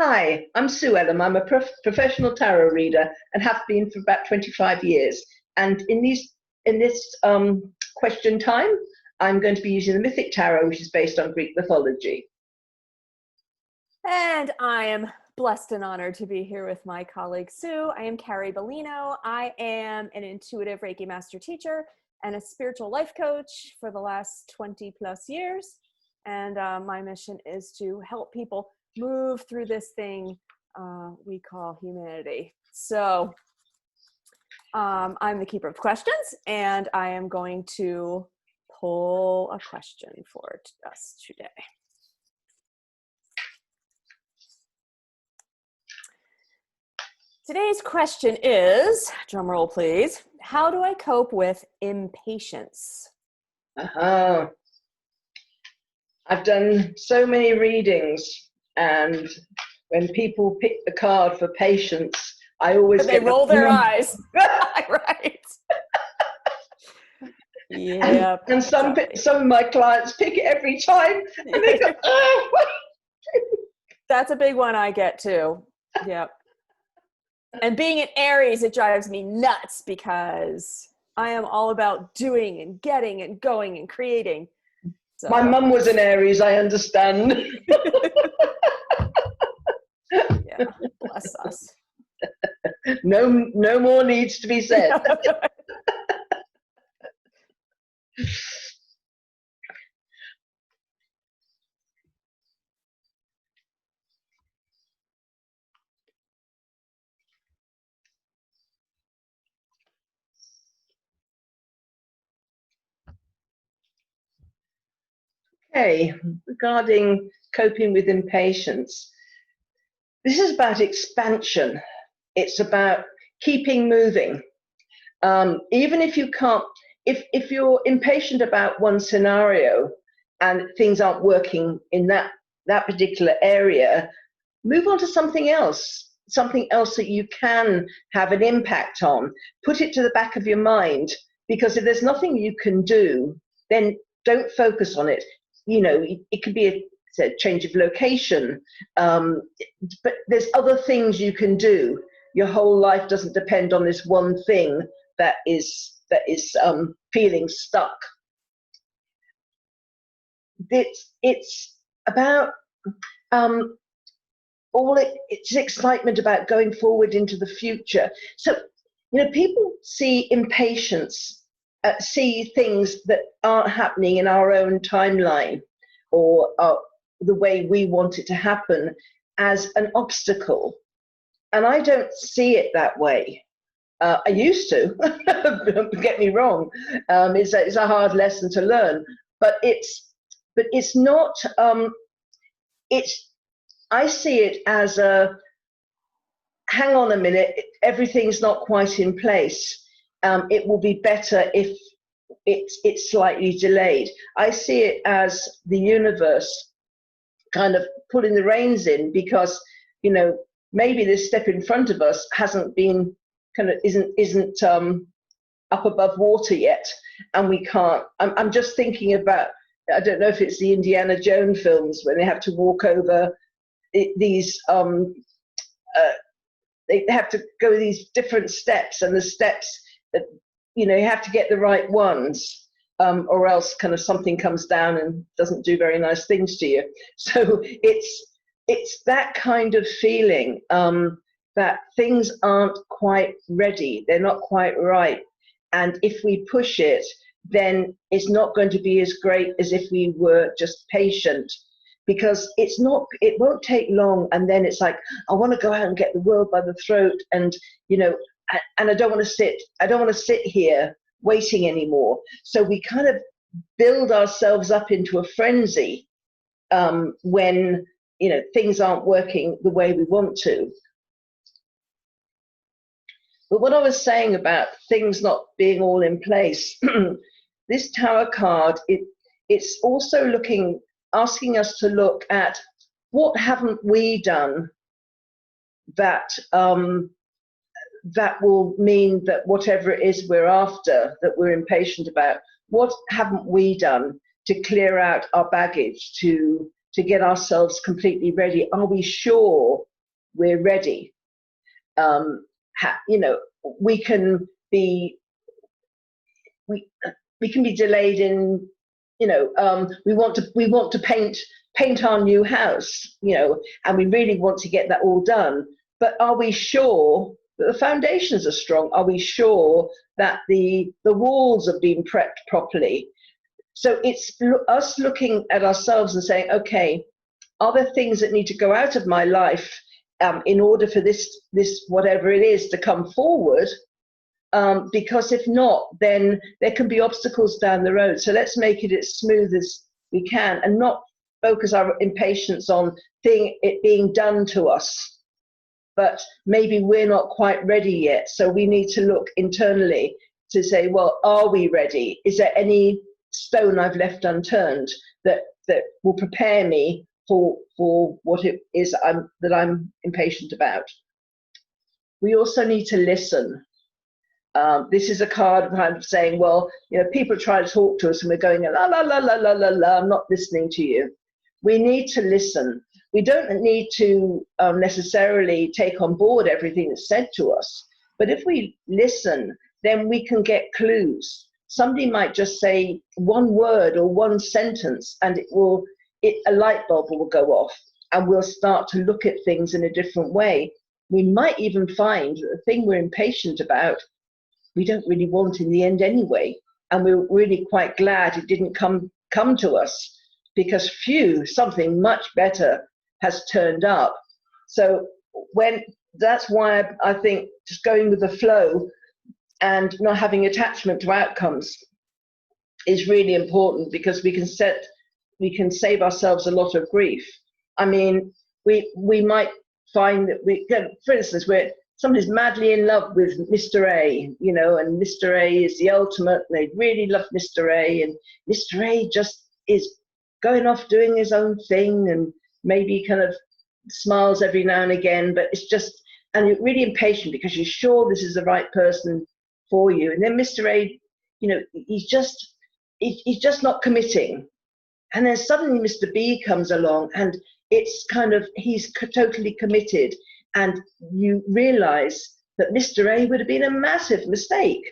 Hi, I'm Sue Ellam. I'm a professional tarot reader and have been for about 25 years. And in this question time, I'm going to be using the Mythic Tarot, which is based on Greek mythology. And I am blessed and honored to be here with my colleague Sue. I am Carrie Beleno. I am an intuitive Reiki master teacher and a spiritual life coach for the last 20 plus years. And my mission is to help people move through this thing we call humanity. So I'm the keeper of questions, and I am going to pull a question for us today. Today's question is, drum roll please, how do I cope with impatience? I've done so many readings, and when people pick the card for patience, I always they roll their eyes. Right. Yeah. And some of my clients pick it every time, and they go, oh. That's a big one I get too. Yep. And being an Aries, it drives me nuts because I am all about doing and getting and going and creating. So. My mum was an Aries, I understand. Yeah, bless us. No more needs to be said. Okay, regarding coping with impatience, this is about expansion. It's about keeping moving. Even if you can't, if you're impatient about one scenario and things aren't working in that particular area, move on to something else that you can have an impact on. Put it to the back of your mind, because if there's nothing you can do, then don't focus on it. You know, it could be a change of location, but there's other things you can do. Your whole life doesn't depend on this one thing that is feeling stuck. It's about it's excitement about going forward into the future. So, you know, people see impatience, see things that aren't happening in our own timeline or the way we want it to happen as an obstacle. And I don't see it that way. I used to, don't get me wrong. It's a hard lesson to learn, but it's not, I see it as a, hang on a minute, everything's not quite in place. It will be better if it's slightly delayed. I see it as the universe kind of pulling the reins in, because, you know, maybe this step in front of us hasn't been isn't up above water yet, and we can't. I'm just thinking about, I don't know if it's the Indiana Jones films when they have to walk over these they have to go these different steps, and the steps that, you know, you have to get the right ones, or else kind of something comes down and doesn't do very nice things to you. So it's that kind of feeling, that things aren't quite ready, they're not quite right, and if we push it, then it's not going to be as great as if we were just patient. Because it won't take long, and then it's like, I want to go out and get the world by the throat, and, you know, and I don't want to sit here waiting anymore. So we kind of build ourselves up into a frenzy when, you know, things aren't working the way we want to. But what I was saying about things not being all in place, this Tower card, it's also asking us to look at what haven't we done that that will mean that whatever it is we're after, that we're impatient about, what haven't we done to clear out our baggage, to to get ourselves completely ready. Are we sure we're ready? You know, we can be delayed in, you know, we want to paint our new house, you know, and we really want to get that all done. But are we sure that the foundations are strong? Are we sure that the walls have been prepped properly? So it's us looking at ourselves and saying, okay, are there things that need to go out of my life in order for this whatever it is to come forward? Because if not, then there can be obstacles down the road. So let's make it as smooth as we can and not focus our impatience on it being done to us. But maybe we're not quite ready yet. So we need to look internally to say, well, are we ready? Is there any stone I've left unturned that will prepare me for what it is that I'm impatient about? We also need to listen. This is a card kind of saying, well, you know, people try to talk to us and we're going, la, la, la, la, la, la, la, I'm not listening to you. We need to listen. We don't need to necessarily take on board everything that's said to us. But if we listen, then we can get clues. Somebody might just say one word or one sentence and a light bulb will go off and we'll start to look at things in a different way. We might even find that the thing we're impatient about, we don't really want in the end anyway. And we're really quite glad it didn't come to us, because something much better has turned up. So that's why I think just going with the flow and not having attachment to outcomes is really important, because we can save ourselves a lot of grief. I mean, we might find that for instance, somebody's madly in love with Mr. A, you know, and Mr. A is the ultimate, and they really love Mr. A, and Mr. A just is going off doing his own thing and maybe kind of smiles every now and again, but it's just, and you're really impatient because you're sure this is the right person for you. And then Mr. A, you know, he's just not committing. And then suddenly Mr. B comes along and it's kind of, he's totally committed. And you realize that Mr. A would have been a massive mistake,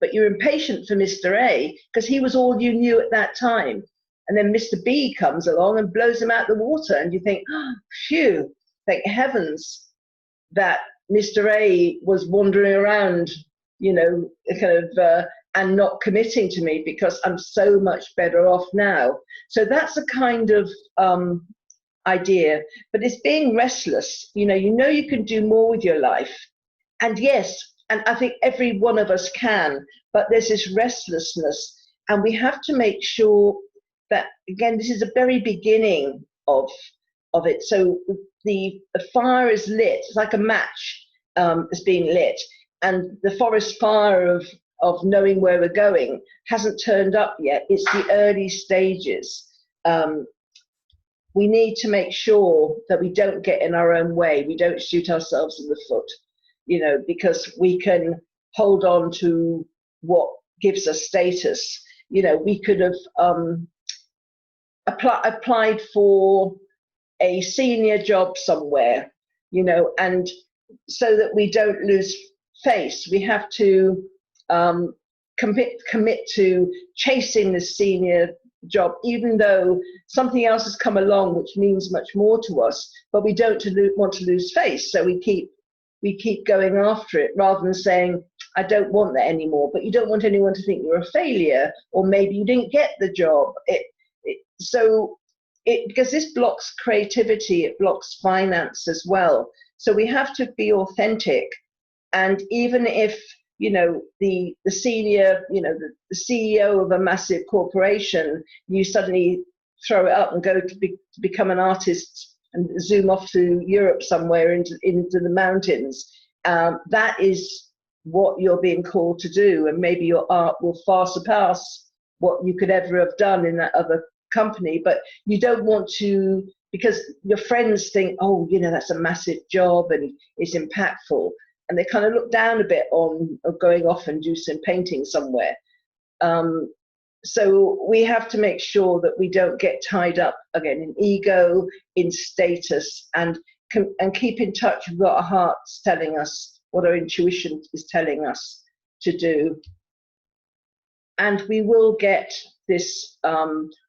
but you're impatient for Mr. A because he was all you knew at that time. And then Mr. B comes along and blows him out the water. And you think, oh, phew, thank heavens that Mr. A was wandering around, you know, kind of, and not committing to me, because I'm so much better off now. So that's a kind of idea, but it's being restless. You know you can do more with your life. And yes, and I think every one of us can, but there's this restlessness, and we have to make sure that, again, this is the very beginning of it. So the fire is lit, it's like a match is being lit, and the forest fire of knowing where we're going hasn't turned up yet. It's the early stages. We need to make sure that we don't get in our own way. We don't shoot ourselves in the foot, you know, because we can hold on to what gives us status. You know, we could have applied for a senior job somewhere, you know, and so that we don't lose face, we have to commit to chasing the senior job, even though something else has come along which means much more to us, but we don't want to lose face, so we keep going after it, rather than saying, I don't want that anymore. But you don't want anyone to think you're a failure, or maybe you didn't get the job. Because this blocks creativity, it blocks finance as well. So we have to be authentic. And even if, you know, the senior, you know, the CEO of a massive corporation, you suddenly throw it up and go to become an artist and zoom off to Europe somewhere into the mountains. That is what you're being called to do. And maybe your art will far surpass what you could ever have done in that other company. But you don't want to, because your friends think, oh, you know, that's a massive job and it's impactful. And they kind of look down a bit on going off and do some painting somewhere. So we have to make sure that we don't get tied up again in ego, in status, and keep in touch with what our heart's telling us, what our intuition is telling us to do. And we will get this,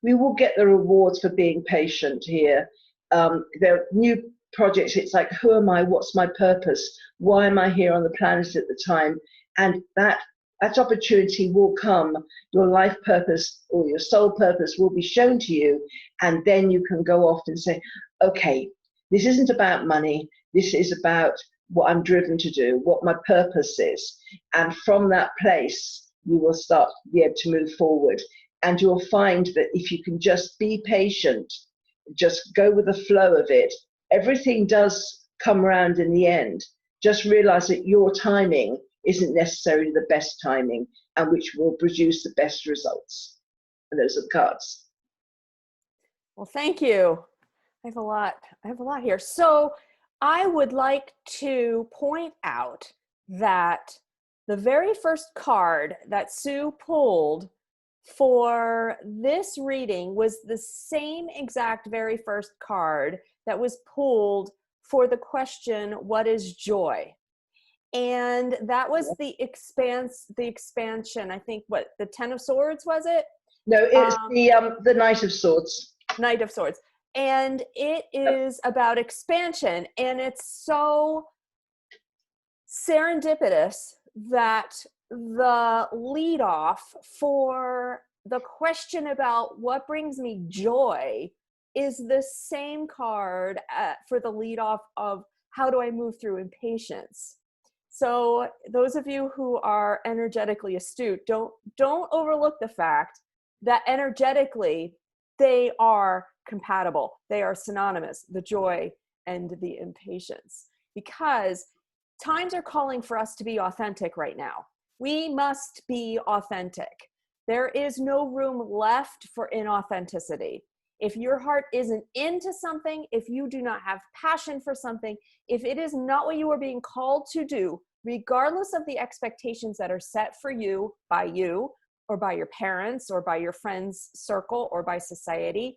we will get the rewards for being patient here. There are new projects. It's like, who am I? What's my purpose? Why am I here on the planet at the time? And that opportunity will come. Your life purpose or your soul purpose will be shown to you. And then you can go off and say, okay, this isn't about money. This is about what I'm driven to do, what my purpose is. And from that place, you will start to be able to move forward. And you'll find that if you can just be patient, just go with the flow of it, everything does come around in the end. Just realize that your timing isn't necessarily the best timing, and which will produce the best results. And those are the cards. Well, thank you. I have a lot here. So I would like to point out that the very first card that Sue pulled for this reading was the same exact very first card that was pulled for the question, what is joy? And that was the expansion, I think, what, the 10 of Swords, was it? No, it's the Knight of Swords. Knight of Swords. And it is about expansion. And it's so serendipitous that the lead off for the question about what brings me joy is the same card for the lead off of how do I move through impatience. So those of you who are energetically astute, don't overlook the fact that energetically they are compatible. They are synonymous, the joy and the impatience, because times are calling for us to be authentic right now. We must be authentic. There is no room left for inauthenticity. If your heart isn't into something, if you do not have passion for something, if it is not what you are being called to do, regardless of the expectations that are set for you or by your parents or by your friends' circle or by society,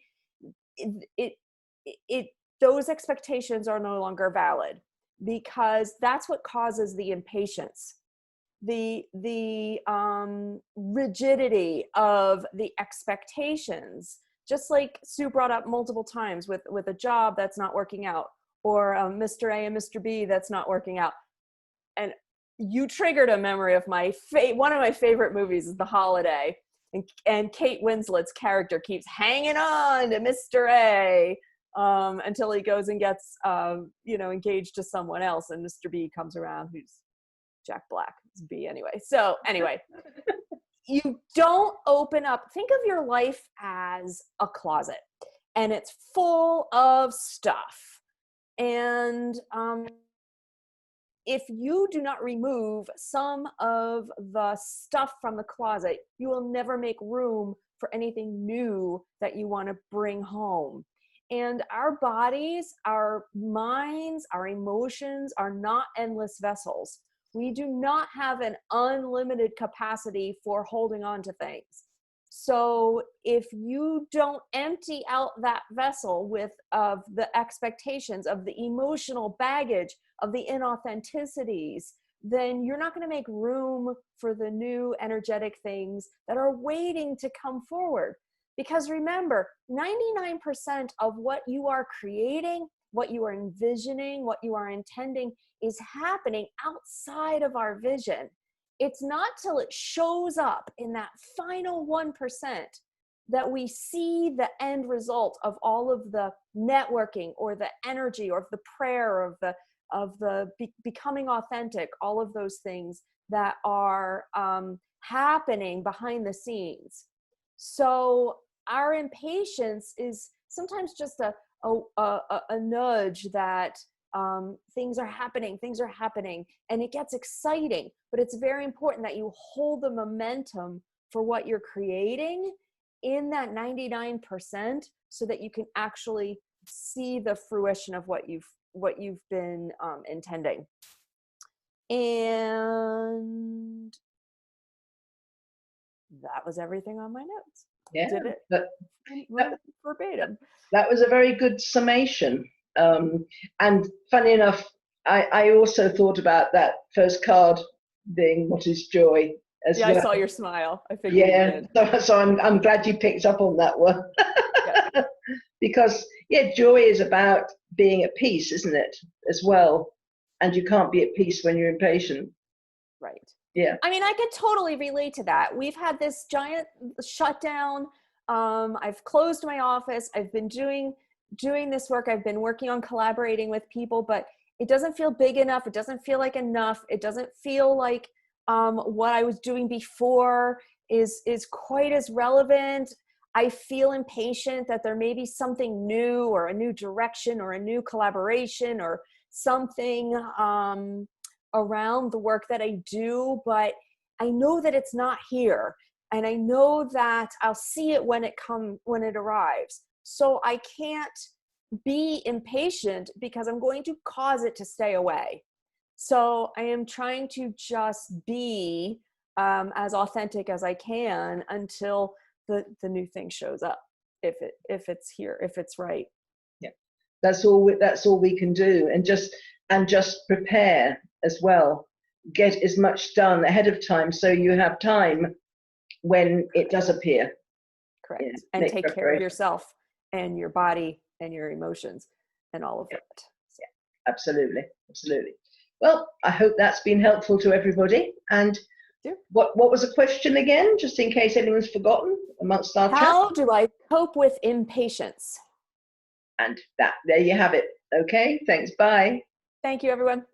those expectations are no longer valid, because that's what causes the impatience, the rigidity of the expectations. Just like Sue brought up multiple times with a job that's not working out, or Mr. A and Mr. B that's not working out. And you triggered a memory of one of my favorite movies is The Holiday. And Kate Winslet's character keeps hanging on to Mr. A until he goes and gets, engaged to someone else. And Mr. B comes around, who's Jack Black. It's B anyway. So anyway, you don't open up. Think of your life as a closet, and it's full of stuff. And if you do not remove some of the stuff from the closet, you will never make room for anything new that you want to bring home. And our bodies, our minds, our emotions are not endless vessels. We do not have an unlimited capacity for holding on to things. So if you don't empty out that vessel of the expectations, of the emotional baggage, of the inauthenticities, then you're not going to make room for the new energetic things that are waiting to come forward. Because remember, 99% of what you are creating, what you are envisioning, what you are intending is happening outside of our vision. It's not till it shows up in that final 1% that we see the end result of all of the networking or the energy or the prayer of the becoming authentic, all of those things that are happening behind the scenes. So our impatience is sometimes just a nudge that things are happening, and it gets exciting. But it's very important that you hold the momentum for what you're creating in that 99%, so that you can actually see the fruition of what you've been intending. And that was everything on my notes. Yeah, Did it that, verbatim. that was a very good summation. And funny enough, I also thought about that first card being what is joy as Yeah, well. I saw your smile. I figured Yeah, you did. so I'm glad you picked up on that one. Yeah. Because yeah, joy is about being at peace, isn't it, as well? And you can't be at peace when you're impatient. Right. Yeah. I mean, I could totally relate to that. We've had this giant shutdown. I've closed my office. I've been doing this work. I've been working on collaborating with people, but it doesn't feel big enough. It doesn't feel like enough. It doesn't feel like what I was doing before is quite as relevant. I feel impatient that there may be something new or a new direction or a new collaboration or something around the work that I do, but I know that it's not here. And I know that I'll see it when it arrives. So I can't be impatient because I'm going to cause it to stay away. So I am trying to just be as authentic as I can until the new thing shows up, if it's here, if it's right. Yeah, that's all we can do, and just prepare as well. Get as much done ahead of time so you have time when it does appear. Correct. Yeah, and take care of yourself and your body and your emotions and all of it. Yeah, absolutely. Well, I hope that's been helpful to everybody. And what was the question again, just in case anyone's forgotten amongst our chat? How do I cope with impatience? And there you have it. Okay, thanks. Bye. Thank you, everyone.